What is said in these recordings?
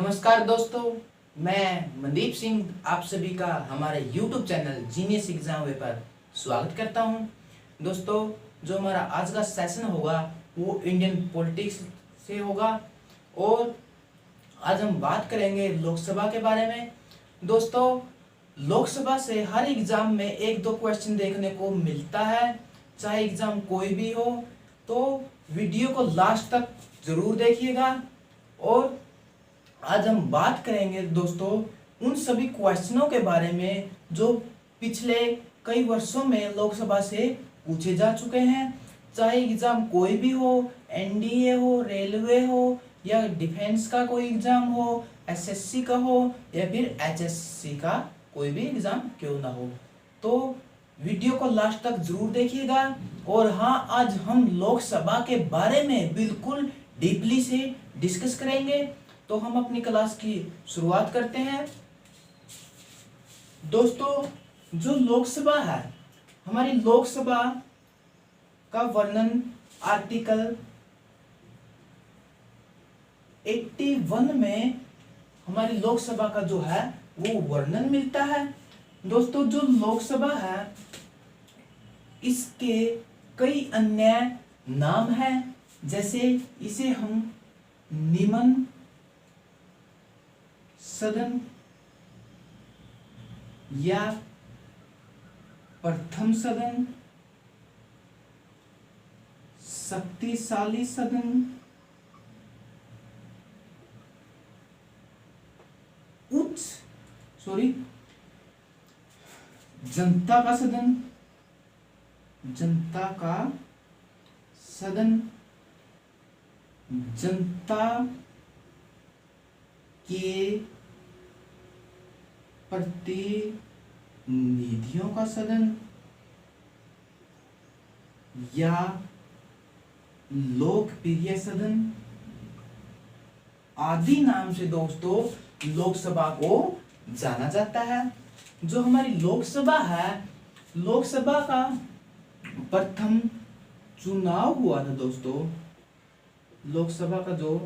नमस्कार दोस्तों, मैं मनदीप सिंह आप सभी का हमारे YouTube चैनल जीनियस एग्जाम वे पर स्वागत करता हूं। दोस्तों, जो हमारा आज का सेशन होगा वो इंडियन पॉलिटिक्स से होगा और आज हम बात करेंगे लोकसभा के बारे में। दोस्तों, लोकसभा से हर एग्जाम में एक दो क्वेश्चन देखने को मिलता है, चाहे एग्जाम कोई भी हो। तो वीडियो को लास्ट तक जरूर देखिएगा और आज हम बात करेंगे दोस्तों उन सभी क्वेश्चनों के बारे में जो पिछले कई वर्षों में लोकसभा से पूछे जा चुके हैं, चाहे एग्जाम कोई भी हो, एनडीए हो, रेलवे हो या डिफेंस का कोई एग्जाम हो, एसएससी का हो या फिर एचएससी का कोई भी एग्जाम क्यों ना हो। तो वीडियो को लास्ट तक जरूर देखिएगा। और हाँ, आज हम लोकसभा के बारे में बिल्कुल डीपली से डिस्कस करेंगे। तो हम अपनी क्लास की शुरुआत करते हैं। दोस्तों, जो लोकसभा है, हमारी लोकसभा का वर्णन आर्टिकल 81 में हमारी लोकसभा का जो है वो वर्णन मिलता है। दोस्तों, जो लोकसभा है इसके कई अन्य नाम हैं, जैसे इसे हम निम्न सदन या प्रथम सदन, शक्तिशाली सदन, जनता का सदन, जनता का सदन, जनता के प्रतिनिधियों का सदन या लोकप्रिय सदन आदि नाम से दोस्तों लोकसभा को जाना जाता है। जो हमारी लोकसभा है, लोकसभा का प्रथम चुनाव हुआ था दोस्तों। लोकसभा का जो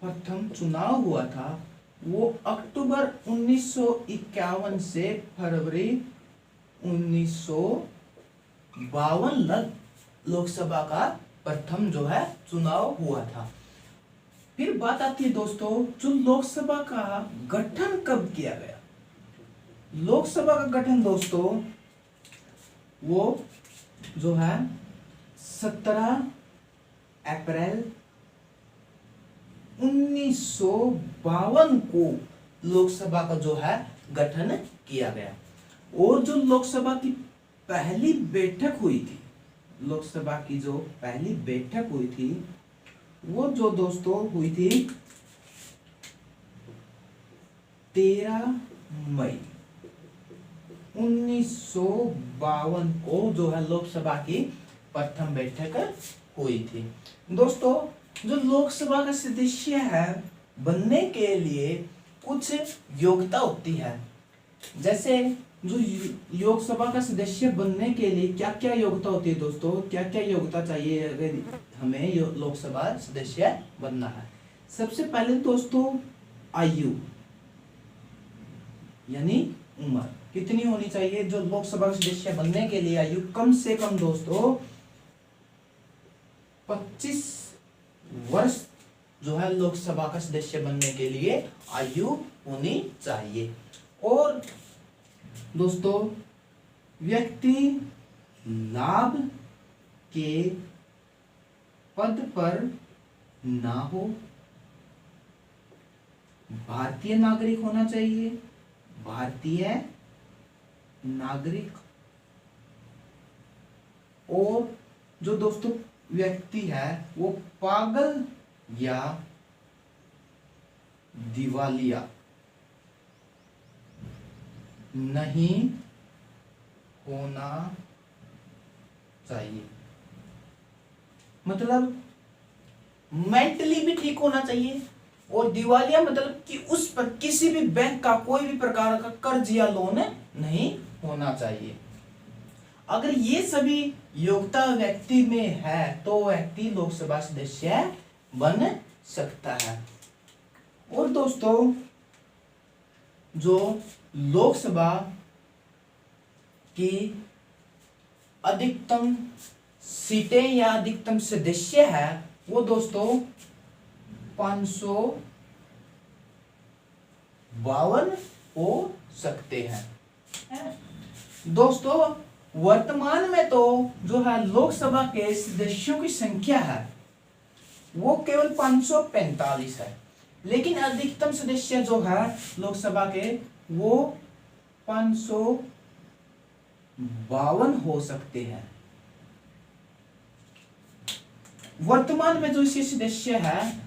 प्रथम चुनाव हुआ था वो अक्टूबर 1951 से फरवरी 1952 लोकसभा का प्रथम जो है चुनाव हुआ था। फिर बात आती है दोस्तों, जो लोकसभा का गठन कब किया गया। लोकसभा का गठन दोस्तों वो जो है 17 अप्रैल 1952 को लोकसभा का जो है गठन किया गया। और जो लोकसभा की पहली बैठक हुई थी, लोकसभा की जो पहली बैठक हुई थी वो जो दोस्तों हुई थी 13 मई 1952 को जो है लोकसभा की प्रथम बैठक हुई थी। दोस्तों, जो लोकसभा का सदस्य है बनने के लिए कुछ योग्यता होती है। जैसे जो लोकसभा का सदस्य बनने के लिए क्या क्या योग्यता होती है दोस्तों, क्या क्या योग्यता चाहिए अगर हमें लोकसभा सदस्य बनना है। सबसे पहले दोस्तों आयु यानी उम्र कितनी होनी चाहिए। जो लोकसभा सदस्य बनने के लिए आयु कम से कम दोस्तों 25 वर्ष जो है लोकसभा का सदस्य बनने के लिए आयु होनी चाहिए। और दोस्तों, व्यक्ति लाभ के पद पर ना हो, भारतीय नागरिक होना चाहिए, भारतीय नागरिक। और जो दोस्तों व्यक्ति है वो पागल या दिवालिया नहीं होना चाहिए। मतलब मेंटली भी ठीक होना चाहिए। और दिवालिया मतलब कि उस पर किसी भी बैंक का कोई भी प्रकार का कर्ज या लोन नहीं होना चाहिए। अगर ये सभी योग्यता व्यक्ति में है तो व्यक्ति लोकसभा सदस्य बन सकता है। और दोस्तों जो लोकसभा की अधिकतम सीटें या अधिकतम सदस्य है वो दोस्तों 552 हो सकते हैं। दोस्तों वर्तमान में तो जो है लोकसभा के सदस्यों की संख्या है वो केवल 545 है, लेकिन अधिकतम सदस्य जो है लोकसभा के वो 552 हो सकते हैं। वर्तमान में जो इसके सदस्य है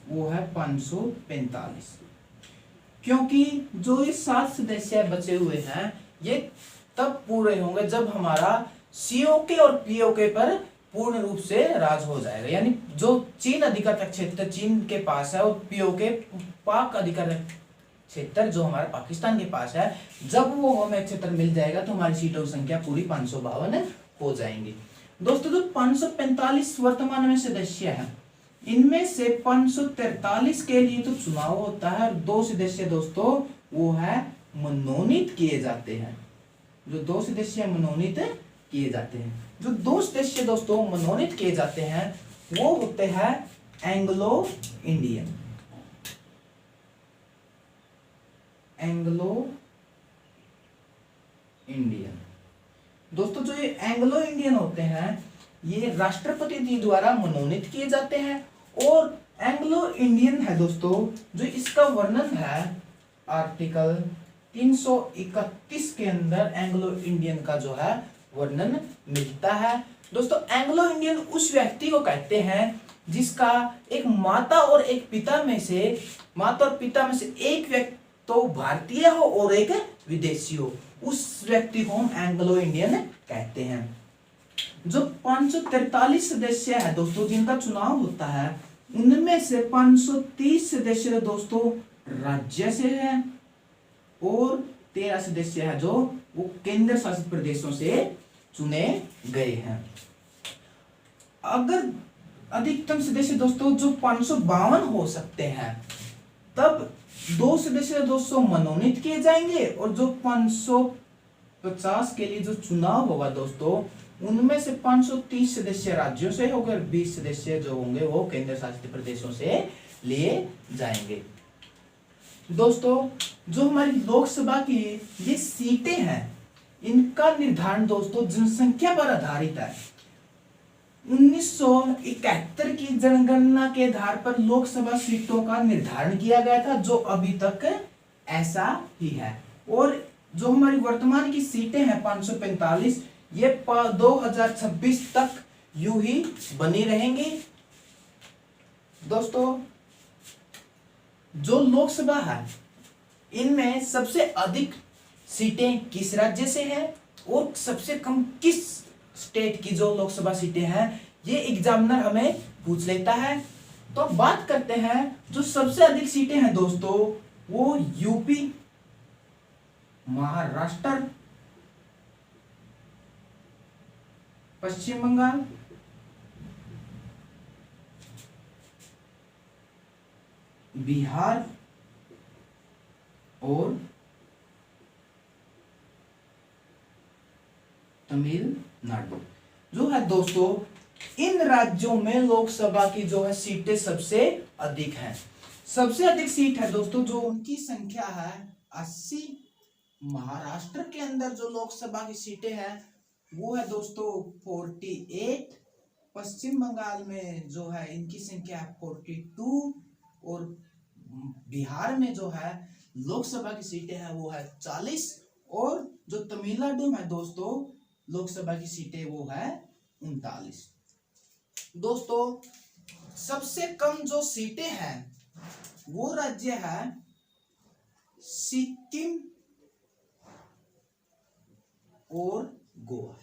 वो है 545, क्योंकि जो ये 7 सदस्य बचे हुए हैं ये तब पूरे होंगे जब हमारा सीओके और पीओके पर पूर्ण रूप से राज हो जाएगा। यानी जो चीन अधिकृत क्षेत्र चीन के पास है और पीओके पाक अधिकृत क्षेत्र जो हमारा पाकिस्तान के पास है, जब वो हमें क्षेत्र मिल जाएगा तो हमारी सीटों की संख्या पूरी 552 हो जाएंगी। दोस्तों जो 545 वर्तमान में सदस्य हैं, इनमें से 543 के लिए तो चुनाव होता है और 2 सदस्य दोस्तों वो है मनोनीत किए जाते हैं। जो 2 सदस्य मनोनीत किए जाते हैं, जो 2 सदस्य दोस्तों मनोनीत किए जाते हैं वो होते हैं एंग्लो इंडियन। एंग्लो इंडियन दोस्तों जो ये एंग्लो इंडियन होते हैं ये राष्ट्रपति जी द्वारा मनोनीत किए जाते हैं। और एंग्लो इंडियन है दोस्तों जो इसका वर्णन है आर्टिकल 331 के अंदर एंग्लो इंडियन का जो है वर्णन मिलता है। दोस्तों एंग्लो इंडियन उस व्यक्ति को कहते हैं जिसका एक माता और पिता में से एक व्यक्ति तो भारतीय हो और एक विदेशी हो, उस व्यक्ति को हम एंग्लो इंडियन कहते हैं। जो 543 सदस्य है दोस्तों जिनका चुनाव होता है, उनमें से 530 सदस्य दोस्तों राज्य से है और 13 सदस्य है जो वो केंद्र शासित प्रदेशों से चुने गए हैं। अगर अधिकतम सदस्य दोस्तों जो 552 हो सकते हैं, तब 2 सदस्य दोस्तों मनोनीत किए जाएंगे और जो 550 के लिए जो चुनाव होगा दोस्तों उनमें से 530 सदस्य राज्यों से होंगे और 20 सदस्य जो होंगे वो केंद्र शासित प्रदेशों से लिए जाएंगे। दोस्तों जो हमारी लोकसभा की ये सीटें हैं इनका निर्धारण दोस्तों जनसंख्या पर आधारित है। 1971 की जनगणना के आधार पर लोकसभा सीटों का निर्धारण किया गया था, जो अभी तक ऐसा ही है। और जो हमारी वर्तमान की सीटें हैं 545, ये 2026 तक यूं ही बनी रहेंगी। दोस्तों जो लोकसभा है इनमें सबसे अधिक सीटें किस राज्य से हैं और सबसे कम किस स्टेट की जो लोकसभा सीटें हैं, ये एग्जामिनर हमें पूछ लेता है। तो बात करते हैं जो सबसे अधिक सीटें हैं दोस्तों वो यूपी, महाराष्ट्र, पश्चिम बंगाल, बिहार और तमिलनाडु जो है दोस्तों। इन राज्यों में लोकसभा की जो है सीटें सबसे अधिक हैं। सबसे अधिक सीट है दोस्तों जो उनकी संख्या है 80। महाराष्ट्र के अंदर जो लोकसभा की सीटें हैं वो है दोस्तों 48। पश्चिम बंगाल में जो है इनकी संख्या 42 और बिहार में जो है लोकसभा की सीटें हैं वो है 40 और जो तमिलनाडु में दोस्तों लोकसभा की सीटें वो है 39। दोस्तों सबसे कम जो सीटें हैं वो राज्य है सिक्किम और गोवा।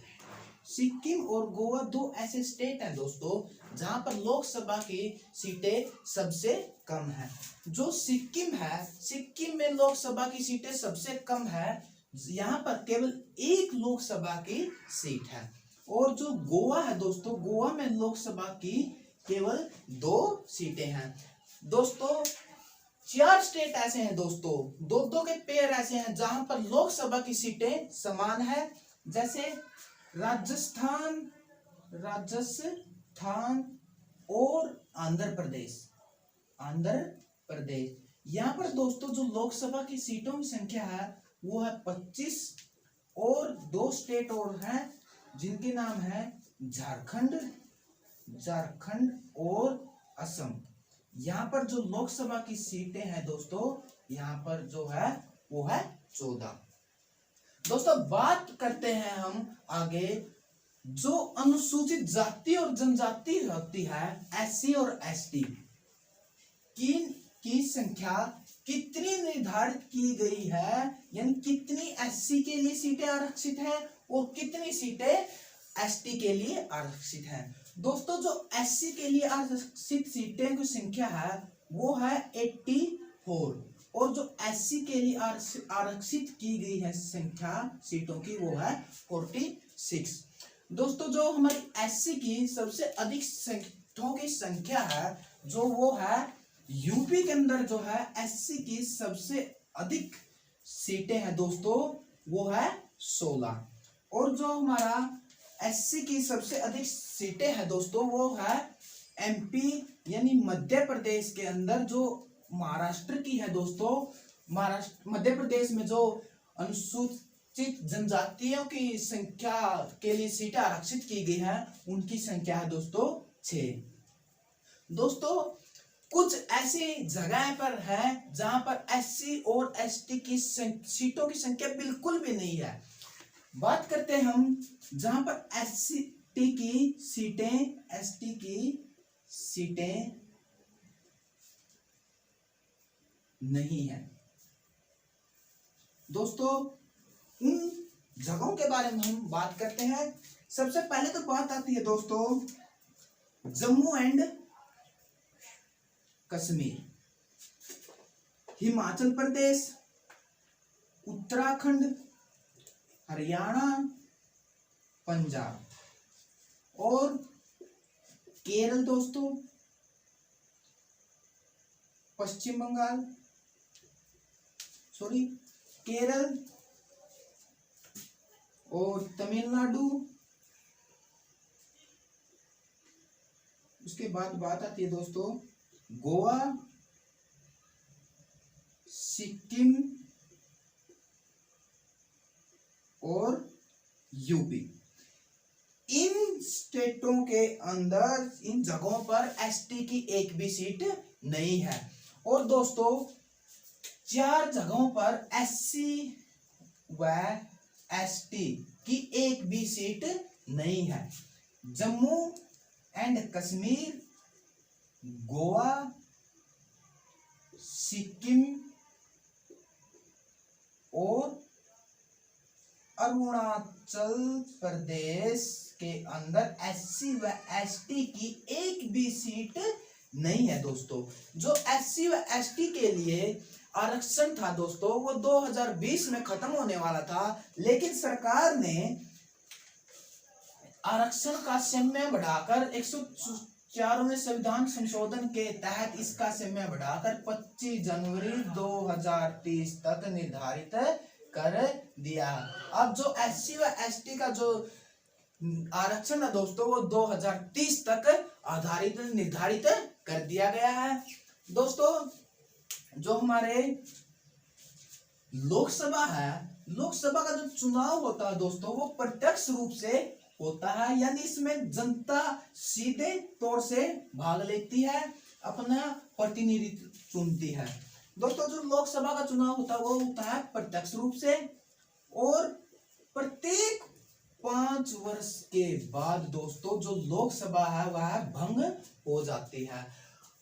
सिक्किम और गोवा 2 ऐसे स्टेट हैं दोस्तों जहां पर लोकसभा की सीटें सबसे कम है। जो सिक्किम है, सिक्किम में लोकसभा की सीटें सबसे कम है, यहाँ पर केवल 1 लोकसभा की सीट है। और जो गोवा है दोस्तों, गोवा में लोकसभा की केवल 2 सीटें हैं। दोस्तों 4 स्टेट ऐसे हैं दोस्तों, दो दो के पेयर ऐसे हैं जहां पर लोकसभा की सीटें समान है, जैसे राजस्थान राजस्थान और आंध्र प्रदेश। आंध्र प्रदेश यहाँ पर दोस्तों जो लोकसभा की सीटों की संख्या है वो है 25, और 2 स्टेट और हैं जिनके नाम है झारखंड और असम। यहाँ पर जो लोकसभा की सीटें हैं दोस्तों, यहाँ पर जो है वो है 14। दोस्तों बात करते हैं हम आगे, जो अनुसूचित जाति और जनजाति होती है एससी और एसटी की संख्या कितनी निर्धारित की गई है, यानी कितनी एससी के लिए सीटें आरक्षित हैं और कितनी सीटें एसटी के लिए आरक्षित हैं। दोस्तों जो एससी के लिए आरक्षित सीटें की संख्या है वो है 84, और जो एससी के लिए आरक्षित की गई है संख्या सीटों की वो है 46। दोस्तों जो हमारी एससी की सबसे अधिक सीटों की संख्या है जो वो है यूपी के अंदर जो है एससी की सबसे अधिक सीटें हैं दोस्तों वो है 16, और जो हमारा एससी की सबसे अधिक सीटें हैं दोस्तों वो है एमपी यानी मध्य प्रदेश के अंदर, जो महाराष्ट्र की है दोस्तों। महाराष्ट्र मध्य प्रदेश में जो अनुसूचित जनजातियों की संख्या के लिए सीटें आरक्षित की गई है उनकी संख्या है दोस्तों 6। दोस्तों कुछ ऐसी जगह पर है जहां पर एससी और एसटी की सीटों की संख्या बिल्कुल भी नहीं है। बात करते हैं हम जहां पर एससी की सीटें एसटी की सीटें नहीं है। दोस्तों उन जगहों के बारे में हम बात करते हैं। सबसे पहले तो बात आती है दोस्तों जम्मू एंड कश्मीर, हिमाचल प्रदेश, उत्तराखंड, हरियाणा, पंजाब और केरल दोस्तों, पश्चिम बंगाल, केरल और तमिलनाडु। उसके बाद बात आती है दोस्तों गोवा, सिक्किम और यूपी। इन स्टेटों के अंदर इन जगहों पर एसटी की एक भी सीट नहीं है, और दोस्तों 4 जगहों पर एससी व एसटी की एक भी सीट नहीं है। जम्मू एंड कश्मीर, गोवा, सिक्किम और अरुणाचल प्रदेश के अंदर एससी व एसटी की एक भी सीट नहीं है दोस्तों। जो एससी व एसटी के लिए आरक्षण था दोस्तों वो 2020 में खत्म होने वाला था, लेकिन सरकार ने आरक्षण का समय बढ़ाकर 104वें संविधान संशोधन के तहत इसका समय बढ़ाकर 25 जनवरी 2030 तक निर्धारित कर दिया। अब जो एससी व एसटी का जो आरक्षण है दोस्तों वो 2030 तक निर्धारित कर दिया गया है। दोस्तों जो हमारे लोकसभा है, लोकसभा का जो चुनाव होता है दोस्तों वो प्रत्यक्ष रूप से होता है, यानी इसमें जनता सीधे तौर से भाग लेती है, अपना प्रतिनिधित्व चुनती है। दोस्तों जो लोकसभा का चुनाव होता है वो होता है प्रत्यक्ष रूप से, और प्रत्येक 5 वर्ष के बाद दोस्तों जो लोकसभा है वह भंग हो जाती है।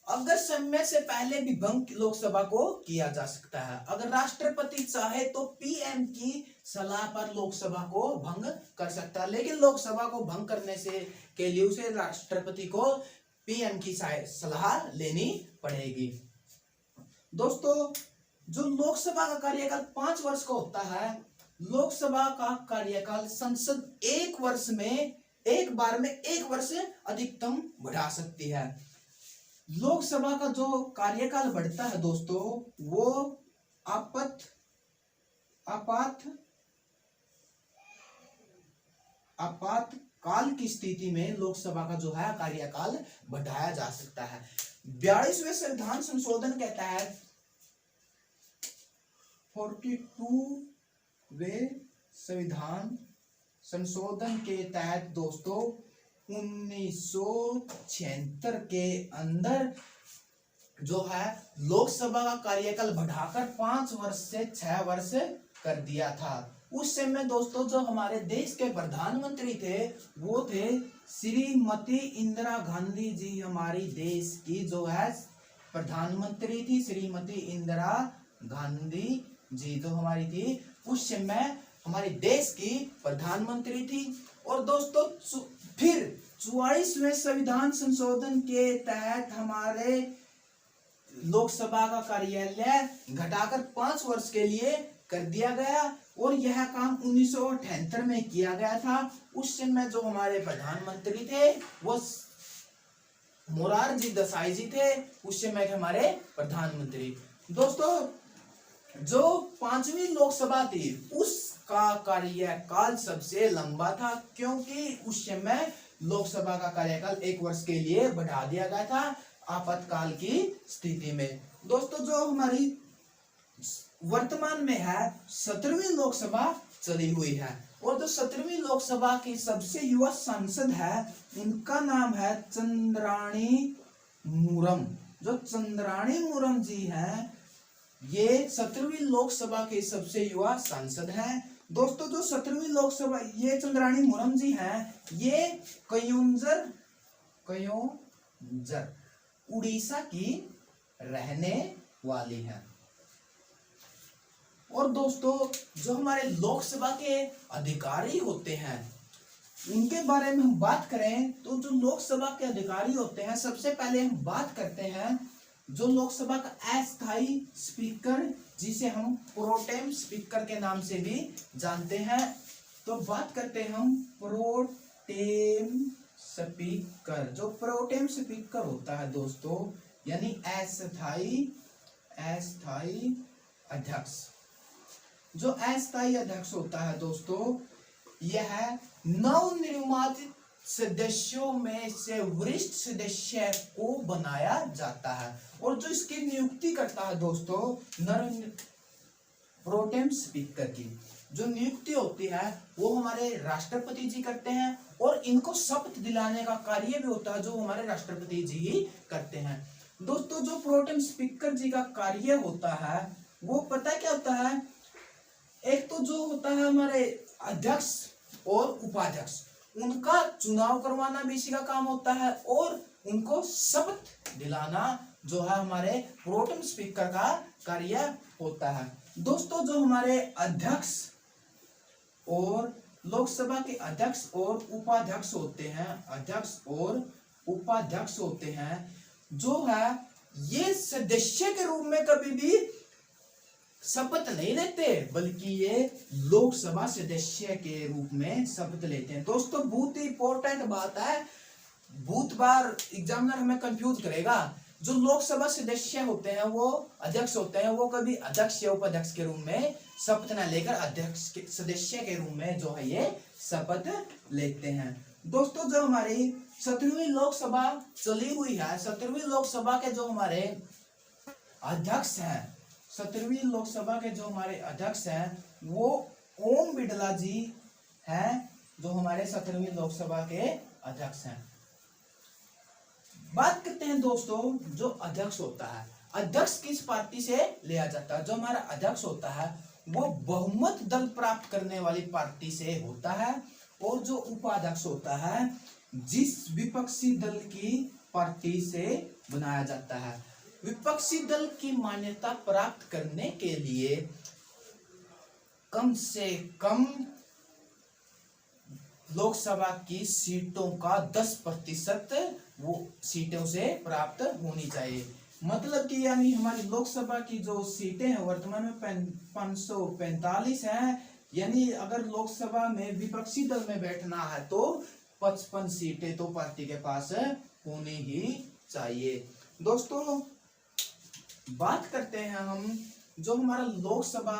अगर समय से पहले भी भंग लोकसभा को किया जा सकता है। अगर राष्ट्रपति चाहे तो पीएम की सलाह पर लोकसभा को भंग कर सकता है, लेकिन लोकसभा को भंग करने से के लिए उसे राष्ट्रपति को पीएम की सलाह लेनी पड़ेगी। दोस्तों जो लोकसभा का कार्यकाल 5 वर्ष का होता है, लोकसभा का कार्यकाल संसद एक बार में 1 वर्ष अधिकतम बढ़ा सकती है। लोकसभा का जो कार्यकाल बढ़ता है दोस्तों, वो आपातकाल की स्थिति में लोकसभा का जो है कार्यकाल बढ़ाया जा सकता है। 42वें संविधान संशोधन कहता है 42वें संविधान संशोधन के तहत दोस्तों 1976 के अंदर जो है लोकसभा का कार्यकाल बढ़ाकर 5 वर्ष से 6 वर्ष कर दिया था। उस समय दोस्तों जो हमारे देश के प्रधानमंत्री थे वो थे श्रीमती इंदिरा गांधी जी। हमारी देश की जो है प्रधानमंत्री थी श्रीमती इंदिरा गांधी जी, जो हमारी थी उस समय हमारे देश की प्रधानमंत्री थी। और दोस्तों फिर 44वें संविधान संशोधन के तहत हमारे लोकसभा का कार्यालय घटाकर 5 वर्ष के लिए कर दिया गया और यह काम 1978 में किया गया था। उस समय जो हमारे प्रधानमंत्री थे वो मोरारजी देसाई जी थे, उस समय के हमारे प्रधानमंत्री। दोस्तों जो 5वीं लोकसभा थी उसका कार्यकाल सबसे लंबा था, क्योंकि उस समय लोकसभा का कार्यकाल 1 वर्ष के लिए बढ़ा दिया गया था आपातकाल की स्थिति में। दोस्तों जो हमारी वर्तमान में है 17वीं लोकसभा चली हुई है और जो 17वीं लोकसभा की सबसे युवा सांसद है उनका नाम है चंद्राणी मुर्मू। जो चंद्राणी मुर्मू जी हैं ये 17वीं लोकसभा के सबसे युवा सांसद हैं। दोस्तों जो 17वीं लोकसभा ये चंद्राणी मुर्मू जी हैं ये कयोंझर उड़ीसा की रहने वाली हैं। और दोस्तों जो हमारे लोकसभा के अधिकारी होते हैं उनके बारे में हम बात करें तो जो लोकसभा के अधिकारी होते हैं सबसे पहले हम बात करते हैं जो लोकसभा का अस्थायी स्पीकर जिसे हम प्रोटेम स्पीकर के नाम से भी जानते हैं। तो बात करते हैं हम प्रोटेम स्पीकर। जो प्रोटेम स्पीकर होता है दोस्तों यानी अस्थायी अध्यक्ष। जो अस्थायी अध्यक्ष होता है दोस्तों यह नवनिर्वाचित सदस्यों में से वरिष्ठ सदस्य को बनाया जाता है और जो इसकी नियुक्ति करता है दोस्तों प्रोटेम स्पीकर की जो नियुक्ति होती है वो हमारे राष्ट्रपति जी करते हैं और इनको शपथ दिलाने का कार्य भी होता है जो हमारे राष्ट्रपति जी ही करते हैं। दोस्तों जो प्रोटेम स्पीकर जी का कार्य होता है वो पता क्या होता है, एक तो जो होता है हमारे अध्यक्ष और उपाध्यक्ष उनका चुनाव करवाना भी इसी का काम होता है और उनको शपथ दिलाना जो है हमारे प्रोटेम स्पीकर का कार्य होता है। दोस्तों जो हमारे अध्यक्ष और लोकसभा के अध्यक्ष और उपाध्यक्ष होते हैं, अध्यक्ष और उपाध्यक्ष होते हैं जो है ये सदस्य के रूप में कभी भी शपथ नहीं लेते बल्कि ये लोकसभा सदस्य के रूप में शपथ लेते हैं। दोस्तों बहुत ही इंपॉर्टेंट बात है, बहुत बार एग्जामिनर हमें कंफ्यूज करेगा। जो लोकसभा सदस्य होते हैं वो अध्यक्ष होते हैं वो कभी अध्यक्ष या उपाध्यक्ष के रूप में शपथ न लेकर अध्यक्ष के सदस्य के रूप में जो है ये शपथ लेते हैं। दोस्तों जो हमारी 17वीं लोकसभा चली हुई है 17वीं लोकसभा के जो हमारे अध्यक्ष हैं 17वीं लोकसभा के जो हमारे अध्यक्ष हैं वो ओम बिड़ला जी हैं जो हमारे 17वीं लोकसभा के अध्यक्ष हैं। बात करते हैं दोस्तों जो अध्यक्ष होता है, अध्यक्ष किस पार्टी से लिया जाता है। जो हमारा अध्यक्ष होता है वो बहुमत दल प्राप्त करने वाली पार्टी से होता है और जो उपाध्यक्ष होता है जिस विपक्षी दल की पार्टी से बनाया जाता है। विपक्षी दल की मान्यता प्राप्त करने के लिए कम से कम लोकसभा की सीटों का 10% वो सीटों से प्राप्त होनी चाहिए। मतलब कि यानी हमारी लोकसभा की जो सीटें हैं वर्तमान में 545 हैं, यानी अगर लोकसभा में विपक्षी दल में बैठना है तो 55 सीटें तो पार्टी के पास होनी ही चाहिए। दोस्तों बात करते हैं हम, जो हमारा लोकसभा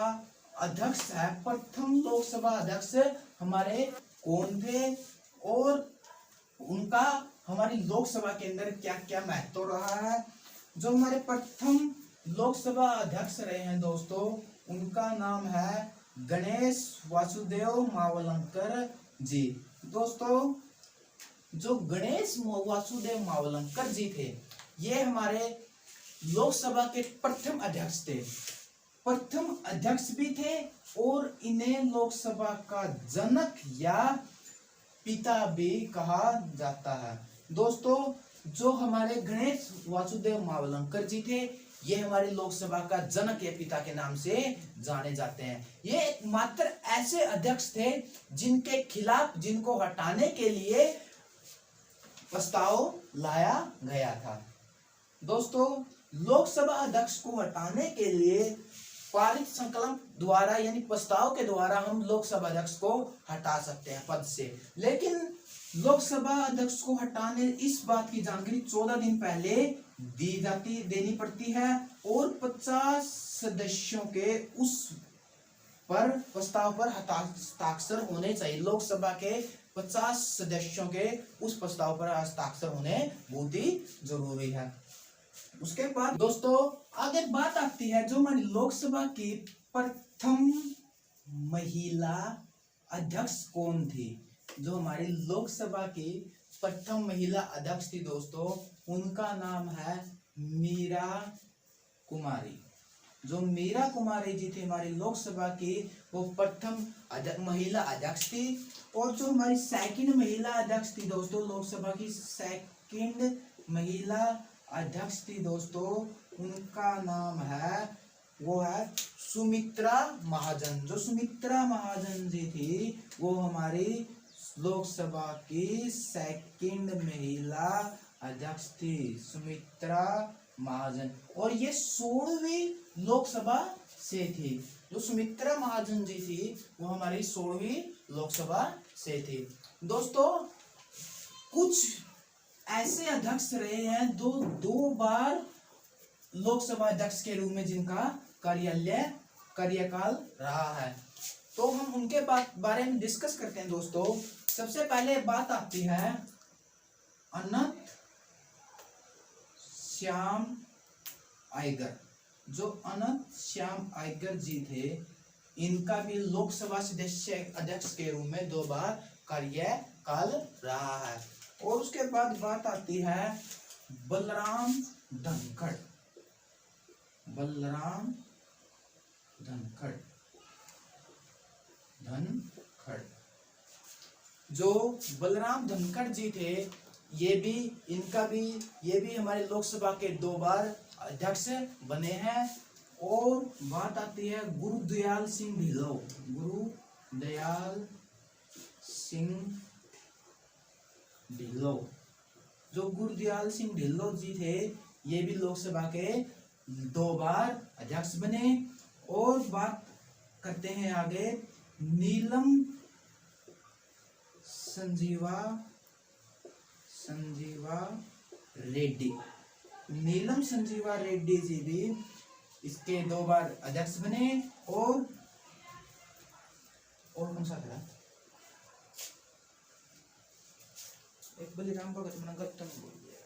अध्यक्ष है, प्रथम लोकसभा अध्यक्ष हमारे कौन थे और उनका हमारी लोकसभा के अंदर क्या क्या महत्व रहा है। जो हमारे प्रथम लोकसभा अध्यक्ष रहे हैं दोस्तों, उनका नाम है गणेश वासुदेव मावलंकर जी। दोस्तों जो गणेश वासुदेव मावलंकर जी थे, ये हमारे लोकसभा के प्रथम अध्यक्ष थे, प्रथम अध्यक्ष भी थे और इन्हें लोकसभा का जनक या पिता भी कहा जाता है। दोस्तों जो हमारे गणेश वासुदेव मावलंकर जी थे, ये हमारी लोकसभा का जनक या पिता के नाम से जाने जाते हैं। ये मात्र ऐसे अध्यक्ष थे जिनके खिलाफ, जिनको हटाने के लिए प्रस्ताव लाया गया था। दोस्तों लोकसभा अध्यक्ष को हटाने के लिए पारित संकल्प द्वारा यानी प्रस्ताव के द्वारा हम लोकसभा अध्यक्ष को हटा सकते हैं पद से, लेकिन लोकसभा अध्यक्ष को हटाने इस बात की जानकारी 14 दिन पहले देनी पड़ती है और 50 सदस्यों के उस पर प्रस्ताव पर हस्ताक्षर होने चाहिए। लोकसभा के 50 सदस्यों के उस प्रस्ताव पर हस्ताक्षर होने बहुत ही जरूरी है। उसके बाद दोस्तों आगे बात आती है, जो हमारी लोकसभा की प्रथम महिला अध्यक्ष कौन थी। जो हमारी लोकसभा की प्रथम महिला अध्यक्ष थी दोस्तों, उनका नाम है मीरा कुमारी। जो मीरा कुमारी जी थी हमारी लोकसभा की, वो प्रथम महिला अध्यक्ष थी। और जो हमारी सेकंड महिला अध्यक्ष थी दोस्तों, लोकसभा की सेकंड महिला अध्यक्ष थी दोस्तों, उनका नाम है, वो है सुमित्रा महाजन। जो सुमित्रा महाजन जी थी, वो हमारी लोकसभा की सेकंड महिला अध्यक्ष थी, सुमित्रा महाजन। और ये 16वीं लोकसभा से थी। जो सुमित्रा महाजन जी थी, वो हमारी 16वीं लोकसभा से थी। दोस्तों कुछ ऐसे अध्यक्ष रहे हैं जो 2 बार लोकसभा अध्यक्ष के रूप में जिनका कार्यकाल रहा है, तो हम उनके बारे में डिस्कस करते हैं दोस्तों। सबसे पहले बात आती है अनंत श्याम आयगर। जो अनंत श्याम आयगर जी थे, इनका भी लोकसभा सदस्य अध्यक्ष के रूप में 2 बार कार्यकाल रहा है। और उसके बाद बात आती है बलराम धनखड़। बलराम धनखड़ जो बलराम धनखड़ जी थे, ये भी हमारे लोकसभा के 2 बार अध्यक्ष बने हैं। और बात आती है गुरुदयाल सिंह ढिल्लों। गुरुदयाल सिंह ढिल्लों, जो गुरुदयाल सिंह ढिल्लों जी थे, ये भी लोकसभा के 2 बार अध्यक्ष बने। और बात करते हैं आगे नीलम संजीवा रेड्डी। नीलम संजीवा रेड्डी जी भी इसके 2 बार अध्यक्ष बने। और कौन सा था, एक बलिराम भगत मनगत्तम बोल दिया।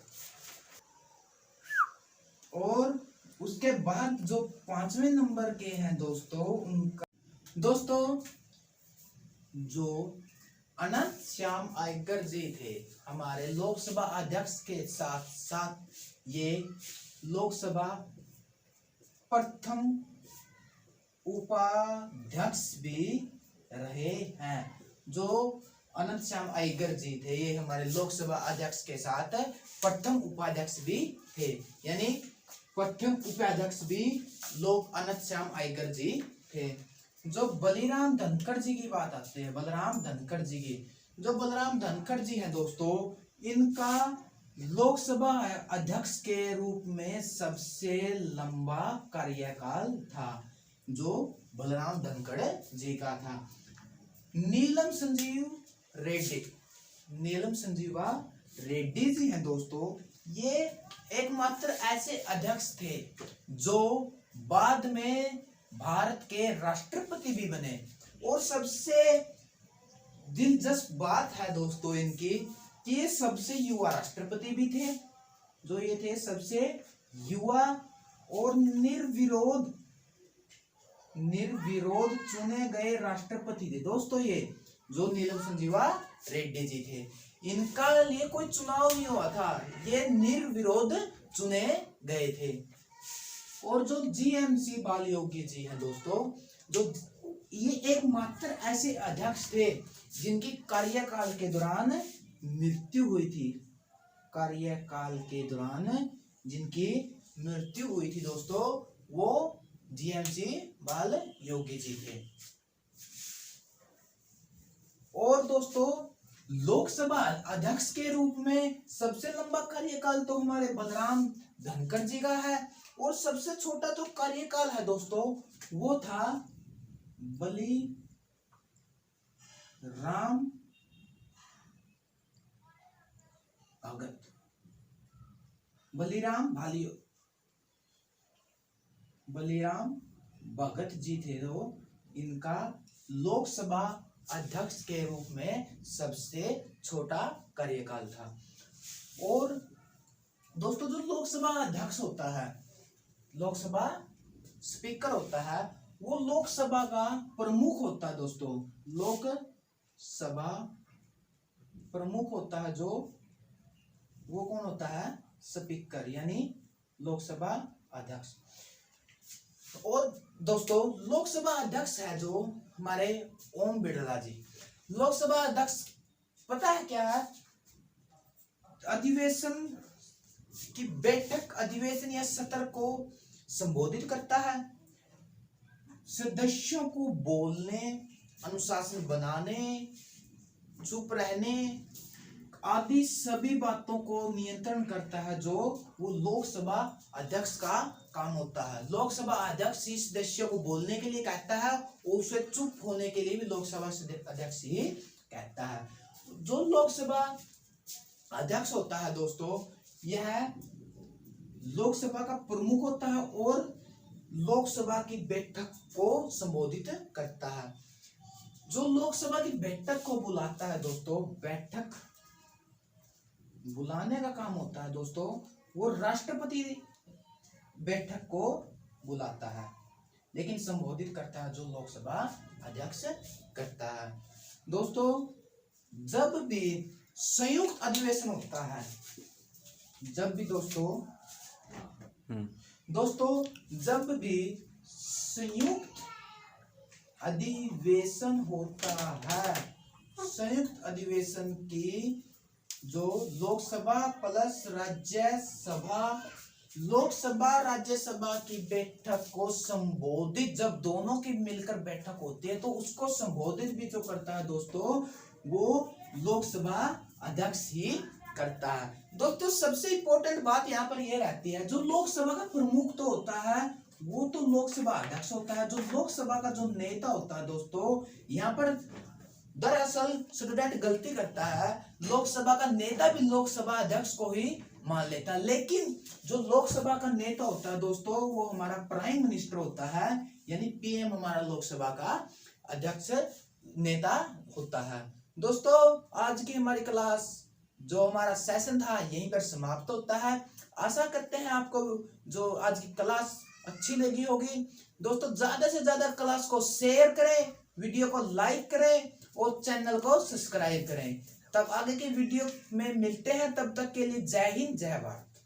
और उसके बाद जो 5वें नंबर के हैं दोस्तों, उनका दोस्तों जो अनंत श्याम आयगर जी थे, हमारे लोकसभा अध्यक्ष के साथ साथ ये लोकसभा प्रथम उपाध्यक्ष भी रहे हैं। जो अनंत श्याम आयगर जी थे, ये हमारे लोकसभा अध्यक्ष के साथ प्रथम उपाध्यक्ष भी थे, यानी प्रथम उपाध्यक्ष भी अनंत श्याम आयगर जी थे। जो बलिराम धनखड़ जी की बात आती है, बलराम धनखड़ जी की, जो बलराम धनखड़ जी हैं दोस्तों, इनका लोकसभा अध्यक्ष के रूप में सबसे लंबा कार्यकाल था, जो बलराम धनखड़ जी का था। नीलम संजीवा रेड्डी जी हैं दोस्तों, ये एकमात्र ऐसे अध्यक्ष थे जो बाद में भारत के राष्ट्रपति भी बने। और सबसे दिलचस्प बात है दोस्तों इनकी कि ये सबसे युवा राष्ट्रपति भी थे, जो ये थे सबसे युवा और निर्विरोध चुने गए राष्ट्रपति थे दोस्तों। ये जो नीलम संजीवा रेड्डी जी थे, इनका लिए कोई चुनाव नहीं हुआ था, ये निर्विरोध चुने गए थे। और जो जीएमसी बालयोगी जी हैं दोस्तों, जो ये एकमात्र ऐसे अध्यक्ष थे जिनकी कार्यकाल के दौरान मृत्यु हुई थी। कार्यकाल के दौरान जिनकी मृत्यु हुई थी दोस्तों, वो जीएमसी बालयोगी जी थे। और दोस्तों लोकसभा अध्यक्ष के रूप में सबसे लंबा कार्यकाल तो हमारे बलराम धनखड़ जी का है, और सबसे छोटा जो कार्यकाल है दोस्तों वो था बलिराम भगत। बलिराम भगत जी थे जो इनका लोकसभा अध्यक्ष के रूप में सबसे छोटा कार्यकाल था। और दोस्तों जो लोकसभा अध्यक्ष होता है, लोकसभा स्पीकर होता है, वो लोकसभा का प्रमुख होता है दोस्तों। लोकसभा प्रमुख होता है जो, वो कौन होता है? स्पीकर, यानी लोकसभा अध्यक्ष। और दोस्तों लोकसभा अध्यक्ष है जो हमारे ओम बिड़ला जी। लोकसभा अध्यक्ष पता है क्या है? अधिवेशन की बैठक, अधिवेशन या सत्र को संबोधित करता है, सदस्यों को बोलने, अनुशासन बनाने, चुप रहने आदि सभी बातों को नियंत्रण करता है, जो वो लोकसभा अध्यक्ष का काम होता है। लोकसभा अध्यक्ष ही सदस्यों को बोलने के लिए कहता है और उसे चुप होने के लिए भी लोकसभा अध्यक्ष ही कहता है। जो लोकसभा अध्यक्ष होता है दोस्तों, यह लोकसभा का प्रमुख होता है और लोकसभा की बैठक को संबोधित करता है। जो लोकसभा की बैठक को बुलाता है दोस्तों, बैठक बुलाने का काम होता है दोस्तों, वो राष्ट्रपति बैठक को बुलाता है, लेकिन संबोधित करता है जो लोकसभा अध्यक्ष करता है। दोस्तों जब भी संयुक्त अधिवेशन होता है, जब भी जब भी संयुक्त अधिवेशन होता है, संयुक्त अधिवेशन की जो लोकसभा प्लस राज्यसभा, लोकसभा राज्यसभा की बैठक को संबोधित, जब दोनों की मिलकर बैठक होती है तो उसको संबोधित भी जो करता है दोस्तों, वो लोकसभा अध्यक्ष ही करता है। दोस्तों सबसे इंपॉर्टेंट बात यहाँ पर यह रहती है, जो लोकसभा का प्रमुख तो होता है वो तो लोकसभा अध्यक्ष होता है। जो लोकसभा का जो नेता होता है दोस्तों, यहाँ पर दरअसल स्टूडेंट गलती करता है, लोकसभा का नेता भी लोकसभा अध्यक्ष को ही मान लेता है, लेकिन जो लोकसभा का नेता होता है दोस्तों, वो हमारा प्राइम मिनिस्टर होता है, यानी पीएम हमारा लोकसभा का अध्यक्ष नेता होता है। दोस्तों आज की हमारी क्लास, जो हमारा सेशन था, यहीं पर समाप्त होता है। आशा करते हैं आपको जो आज की क्लास अच्छी लगी होगी। दोस्तों ज्यादा से ज्यादा क्लास को शेयर करें, वीडियो को लाइक करें और चैनल को सब्सक्राइब करें। तब आगे के वीडियो में मिलते हैं, तब तक के लिए जय हिंद जय भारत।